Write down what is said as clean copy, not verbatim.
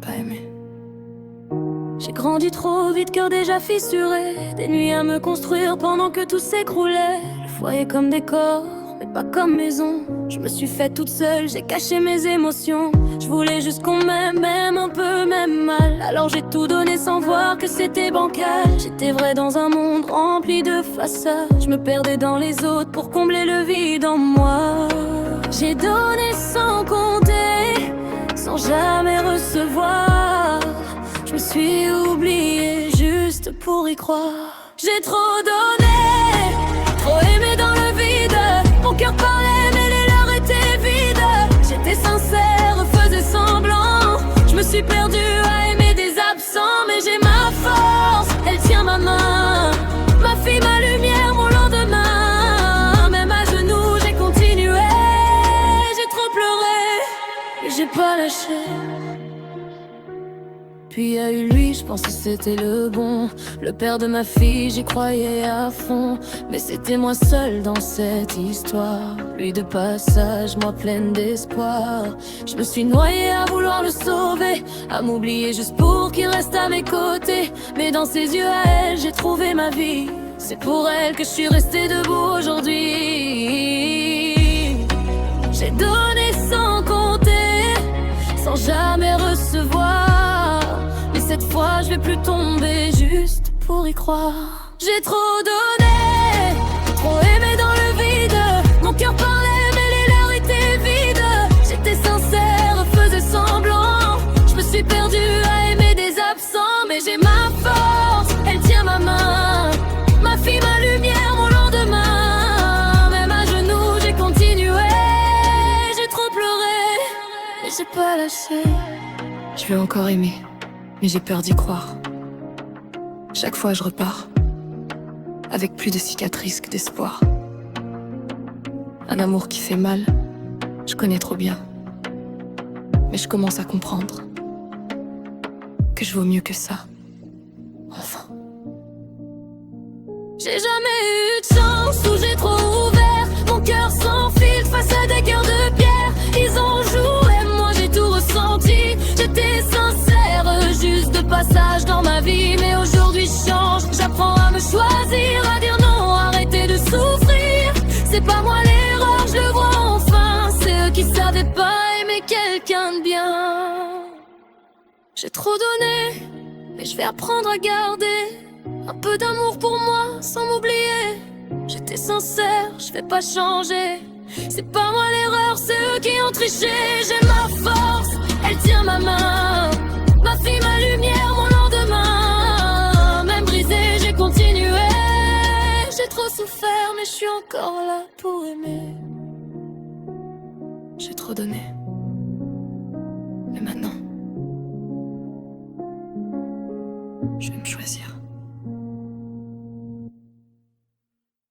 pas aimé. J'ai grandi trop vite, cœur déjà fissuré. Des nuits à me construire pendant que tout s'écroulait. Le foyer comme décor, mais pas comme maison. Je me suis faite toute seule, j'ai caché mes émotions. Je voulais juste qu'on m'aime, même un peu, même mal. Alors j'ai tout donné sans voir que c'était bancal. J'étais vrai dans un monde rempli de façades. Je me perdais dans les autres pour combler le vide en moi. J'ai donné sans compter, sans jamais recevoir. Je me suis oubliée juste pour y croire. J'ai trop donné, trop aimé dans le vide. Mon cœur parlait mais les leurs étaient vides. J'étais sincère, faisais semblant. Je me suis perdue à aimer des absents. Mais j'ai ma force, elle tient ma main. Ma fille, ma lumière, mon lendemain. Même à genoux, j'ai continué. J'ai trop pleuré, mais j'ai pas lâché. Puis y a eu lui, je pensais que c'était le bon. Le père de ma fille, j'y croyais à fond. Mais c'était moi seule dans cette histoire. Lui de passage, moi pleine d'espoir. Je me suis noyée à vouloir le sauver, à m'oublier juste pour qu'il reste à mes côtés. Mais dans ses yeux à elle, j'ai trouvé ma vie. C'est pour elle que je suis restée debout aujourd'hui. J'ai donné sans compter, sans jamais recevoir. Cette fois je vais plus tomber juste pour y croire. J'ai trop donné, trop aimé dans le vide. Mon cœur parlait mais les leurs étaient vides. J'étais sincère, faisais semblant. Je me suis perdue à aimer des absents. Mais j'ai ma force, elle tient ma main. Ma fille, ma lumière, mon lendemain. Même à genoux j'ai continué. J'ai trop pleuré, mais j'ai pas lâché. Je vais encore aimer, mais j'ai peur d'y croire. Chaque fois je repars avec plus de cicatrices que d'espoir. Un amour qui fait mal, je connais trop bien. Mais je commence à comprendre que je vaux mieux que ça. Enfin. J'ai jamais eu de chance où j'ai trop ouvert mon cœur sans fil face à des cœurs de pierre. Ils ont joué, moi j'ai tout ressenti. J'étais sincère, juste de passage dans ma vie. Mais aujourd'hui je change, j'apprends à me choisir, à dire non, arrêter de souffrir. C'est pas moi l'erreur, je le vois enfin. C'est eux qui savaient pas aimer quelqu'un de bien. J'ai trop donné, mais je vais apprendre à garder un peu d'amour pour moi, sans m'oublier. J'étais sincère, je vais pas changer. C'est pas moi l'erreur, c'est eux qui ont triché. J'ai ma force, elle tient ma main. Ma fille, ma lumière, mon lendemain. Même brisée, j'ai continué. J'ai trop souffert, mais je suis encore là pour aimer. J'ai trop donné. Mais maintenant, je vais me choisir.